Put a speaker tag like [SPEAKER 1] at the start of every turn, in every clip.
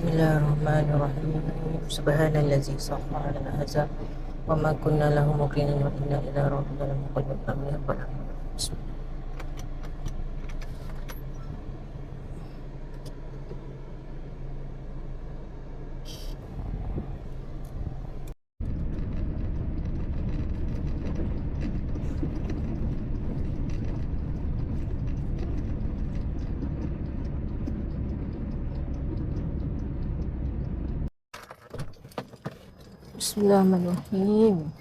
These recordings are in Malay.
[SPEAKER 1] Bismillahirrahmanirrahim. Subhanallazi sakhkhara lana hadza wa ma kunna lahu muqrinin wa inna ila rabbina lamunqalibun. Amin ya rabbal alamin. Bismillah. Bismillahirrahmanirrahim.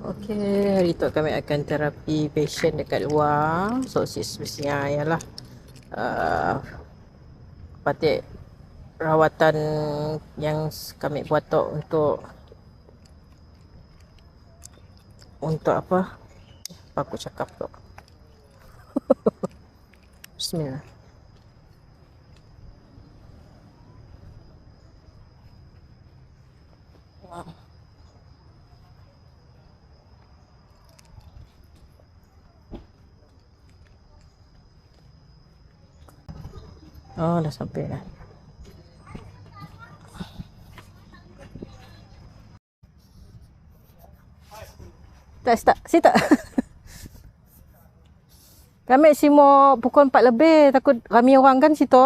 [SPEAKER 1] Okey, hari tu kami akan terapi patient dekat luar. So mestinya ialah patik rawatan yang kami buat tu untuk apa aku cakap tu. Bismillah. Oh, dah sampai dah. Tak. Kami semua pukul 4 lebih, takut ramai orang kan situ.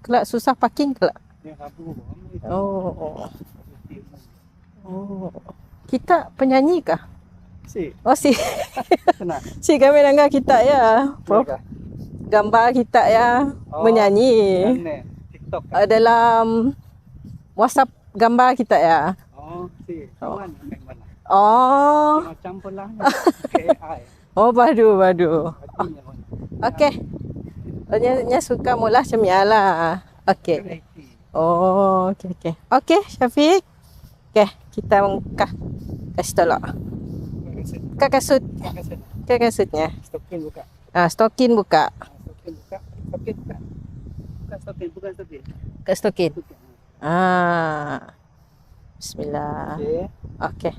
[SPEAKER 1] Kelak susah parking kelak. Oh. Kita penyanyi kah?
[SPEAKER 2] Si.
[SPEAKER 1] Oh, si.
[SPEAKER 2] Kenal.
[SPEAKER 1] Si kami nangga kita ya. Gambar kita ya menyanyi.
[SPEAKER 2] TikTok.
[SPEAKER 1] Dalam WhatsApp gambar kita ya.
[SPEAKER 2] Si. Mana?
[SPEAKER 1] Macam
[SPEAKER 2] pula. AI.
[SPEAKER 1] Badu. Okey. Nya suka mula macam lah. Okey. Okey. Okey, Syafiq. Okey, kita kasih tolak. Kasut. Kasutnya.
[SPEAKER 2] Stokin buka.
[SPEAKER 1] Stokin buka.
[SPEAKER 2] Bukan stokin.
[SPEAKER 1] Kat stokin. Bismillah. Okey.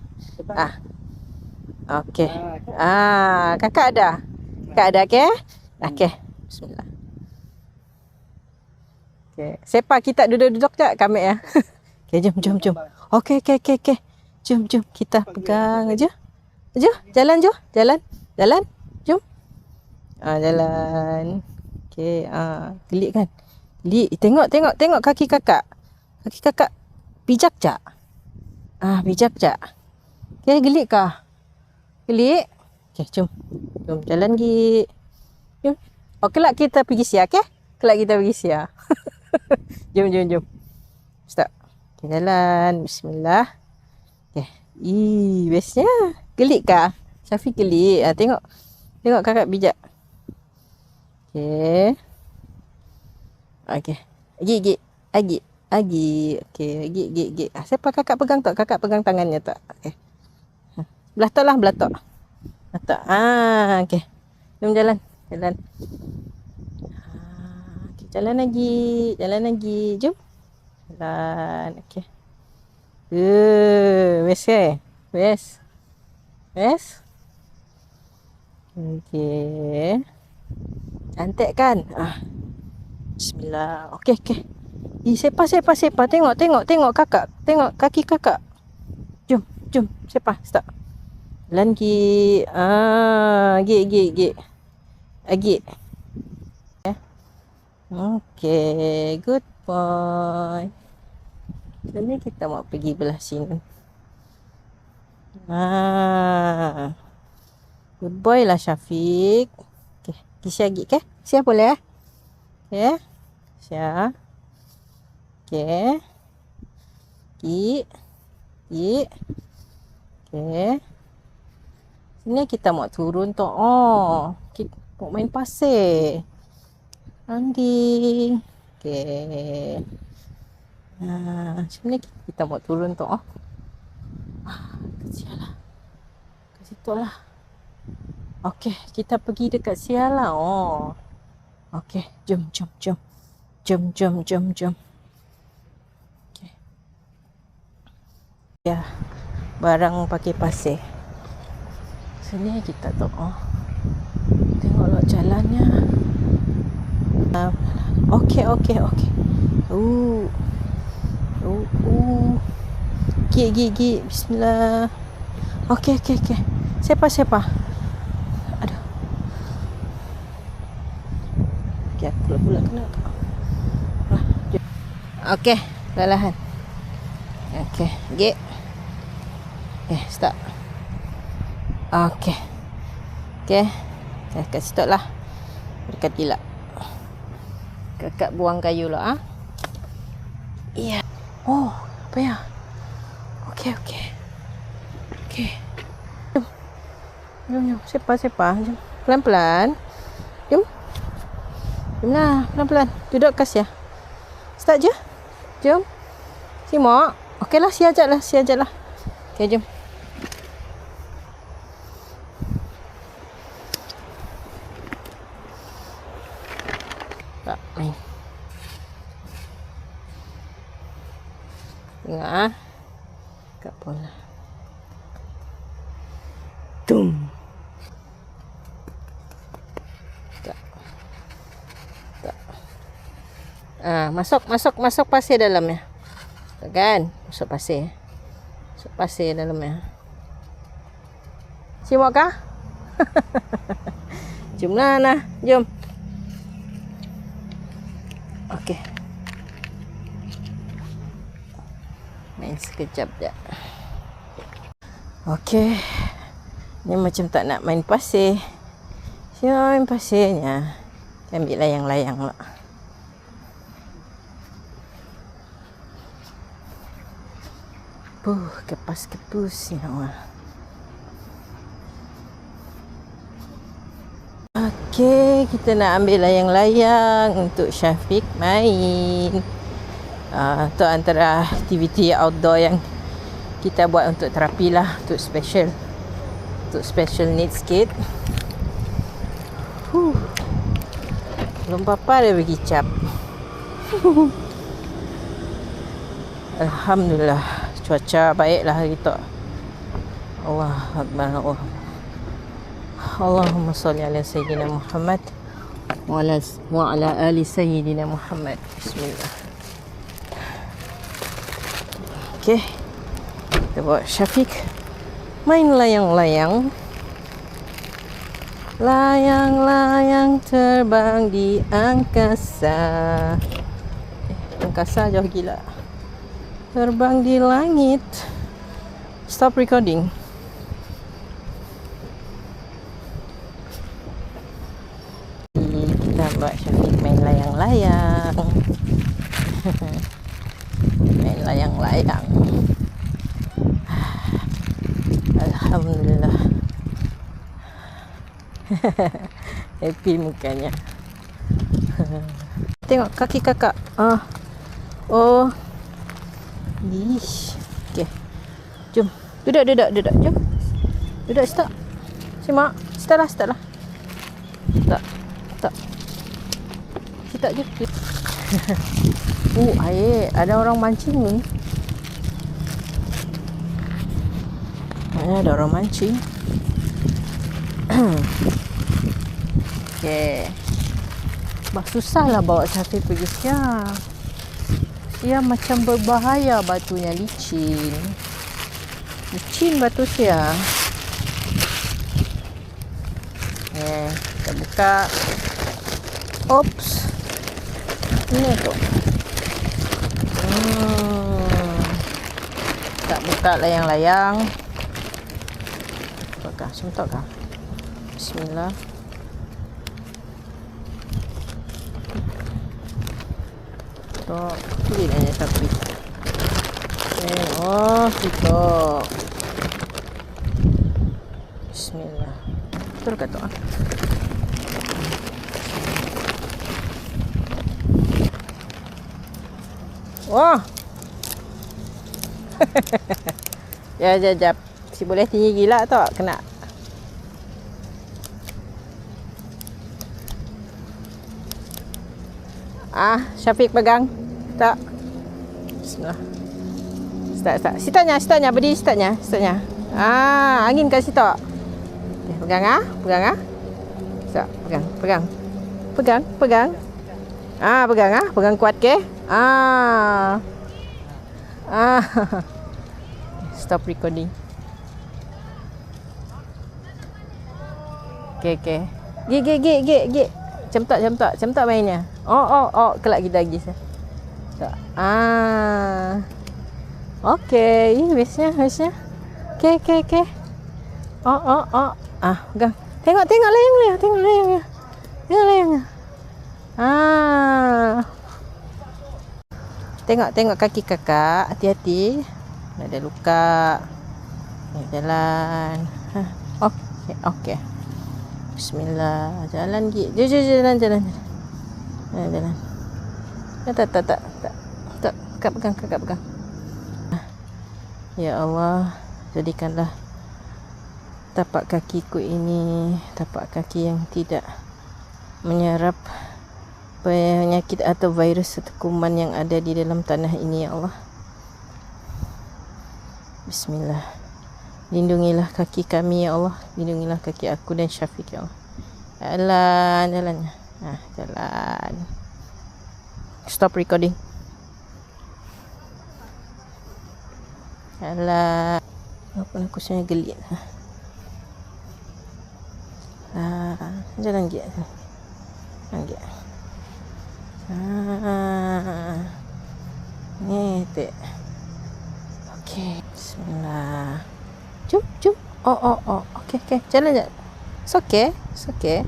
[SPEAKER 1] Okey. Kakak ada. Okey. Okey. Bismillah. Okey. Siapa kita duduk tak kami ya? Okey, jom. Okey. Jom kita pegang aja. Jalan. Jom. Jalan. Okey, gelik kan? Gelik. Tengok kaki kakak. Kaki kakak pijak tak? Pijak tak? Okey, gelik kah? Gelik? Okey, jom jalan gi. Jom. Kelak kita pergi sia, okey? Kelak kita pergi sia. Jom. Stop. Okey, jalan. Bismillah. Okey. Bestnya. Gelik kah? Syafiq gelik. Tengok kakak bijak. Okey. Agi. Okey, agi. Siapa kakak pegang tak? Kakak pegang tangannya tak? Okey. Belah tok. Okey. Jom jalan. Okey, jalan lagi. Jom. Jalan. Okey. Wes. Okey. Cantik kan? Bismillah. Okey. Siapa? Tengok kakak. Tengok kaki kakak. Jom. Siapa? Stop. Jalan gi. Gi. Okey. Good boy. Jadi kita mau pergi belah sini. Good boy lah Syafiq. Okey. Kisah lagi ke? Siap boleh? Okey. Siap. Okey. Gi. Okey. Sini kita mau turun tu. Kita mau main pasir. Andi. Okey. Sini kita mau turun tu. Kesian lah. Ke situ lah. Okey, kita pergi dekat sial lah. Okey, jom. Jom. Okey. Ya, barang pakai pasir. Sini kita tu. Tengoklah jalannya. Okey. Gigi. Bismillah. Okey. Siapa? Aduh. Okey, aku pula kena. Okey, perlahan. Okey, gigi. Okey, stop. Okey. Kat situ lah. Dekat tilak. Kakak buang kayu lah. Iya. Oh, apa ya? Okey. Jom. Siapa? Jom. Pelan-pelan. Jom lah, pelan-pelan. Duduk kas ya. Start je. Jom. Simak. Okeylah, siajak lah. Okey, jom. Tak main. Tengok kat bola. Tum. Tak. Masuk pasir dalamnya. Tak kan? Masuk pasir dalamnya. Simak kah? Jom lah. Jom. Okey. Main sekejap je. Okey. Ni macam tak nak main pasir. Siapa main pasirnya? Ambil layang-layang lah. Kepas-kepus ni awak. Okey, kita nak ambil layang-layang untuk Syafiq main. Itu antara aktiviti outdoor yang kita buat untuk terapi lah, untuk special needs kid. Belum apa dia bagi cap. Alhamdulillah, cuaca baiklah hari tu. Allah Akbar. Allahumma salli ala Sayyidina Muhammad wa ala ali Sayyidina Muhammad. Bismillah. Okey. Kita bawa Syafiq main layang-layang. Layang-layang terbang di angkasa. Angkasa jauh gila. Terbang di langit. Stop recording. Kita buat Syafiq main layang-layang. Main layang-layang. Alhamdulillah. Happy mukanya. Tengok kaki kakak. Oh. Ish. Okey. Jom. Duduk. Jom. Duduk, stop. Simak. Start lah. Tak. Start je. Air. Ada orang mancing ni. Ada orang mancing. Okey. Susahlah bawa Syafiq pergi siang. Siang macam berbahaya, batunya licin. Licin batu siang. Kita buka. Oops. Ini tu. Tak buka layang-layang. Suntuk kah? Bismillah. Pilih nanya sapi. Situ. Bismillah. Betul kata ah. Wah. Jap. Si boleh tinggi gila tak kena. Syafiq pegang. Tak. Bismillah. Start. Berdiri startnya. Angin kat situ. Okay, pegang. Start. Pegang. Pegang. Pegang kuat ke? Stop recording. Okay. Gig. Macam tak mainnya. Oh, kelak kita lagi. Okay, bestnya. Okay. Pegang. Tengok layang. Tengok kaki kakak. Hati-hati. Ada luka. Jalan. Okay. Bismillah. Jalan gigi. Jalan. Jalan. Tak. Kakak pegang. Ya Allah, jadikanlah tapak kakiku ini tapak kaki yang tidak menyerap penyakit atau virus atau kuman yang ada di dalam tanah ini, ya Allah. Bismillah. Lindungilah kaki kami, ya Allah. Lindungilah kaki aku dan Syafiq, ya Allah. Jalannya. Jalan. Stop recording. Jalan. Apa aku sebenarnya gelit. Jalan gigi. Ni tak. Okey. Bismillah. Jom. Oh. Okey. Jalan. It's okay. Okay.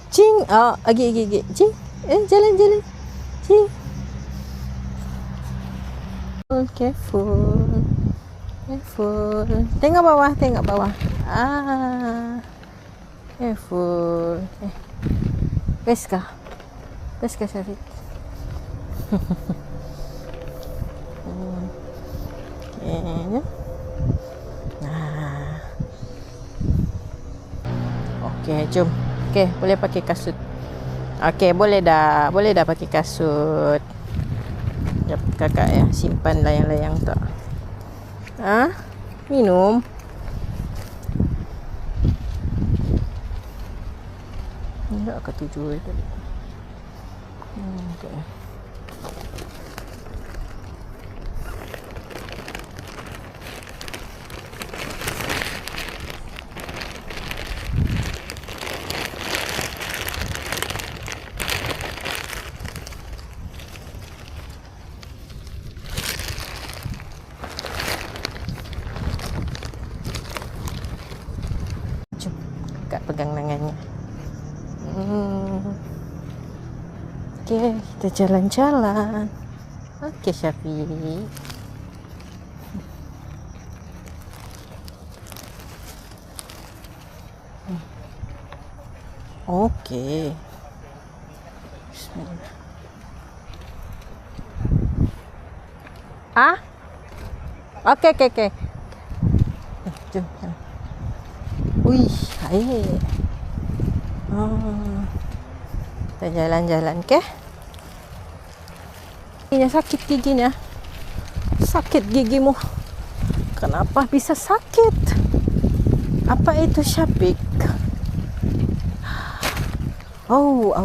[SPEAKER 1] Cing. Oh, agi. Cing. Jalan. Cing. Careful. Tengok bawah. Careful. Best kah Syafiq? Okay. Okay, jom. Okay, boleh pakai kasut. Okay, boleh dah pakai kasut. Jap, kakak ya, simpan layang-layang tak. Minum. Enggak ke 7 tadi. Okay. Jom, kakak pegang tangannya. Okay, kita jalan-jalan. Okay, Syafiq. Okay. Bismillah. Okay. Jom. Wih, air. Kita jalan-jalan, ke? Ini sakit giginya. Sakit gigimu. Kenapa bisa sakit? Apa itu, Syafiq? Oh.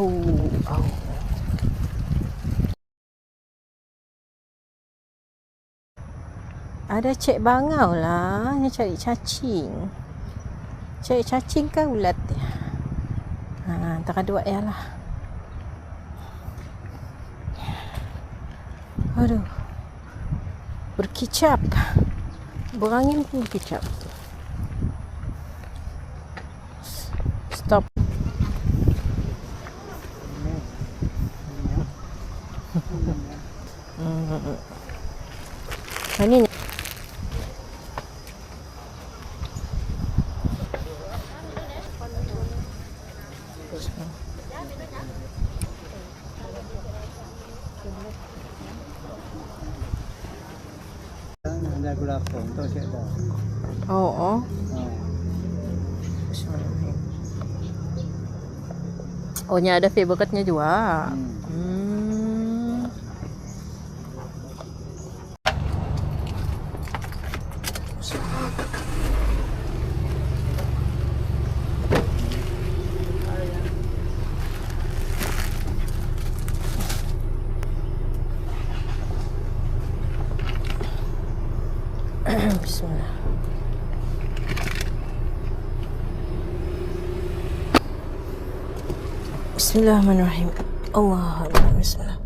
[SPEAKER 1] Ada cik bangau lah. Dia cari cacing. Cari cacing ke ulat dia? Antara dua ya lah. Aduh. Berkicap. Berangin pun berkicap. Stop. Ini
[SPEAKER 2] Ada gula pun, tu saya dah.
[SPEAKER 1] Oo.
[SPEAKER 2] Ah.
[SPEAKER 1] Bismillahirrahmanirrahim. Oh, nya ada favorite-nya juga. Hmm. Bismillah. Bismillahirrahmanirrahim. Allahu Akbar. Bismillah.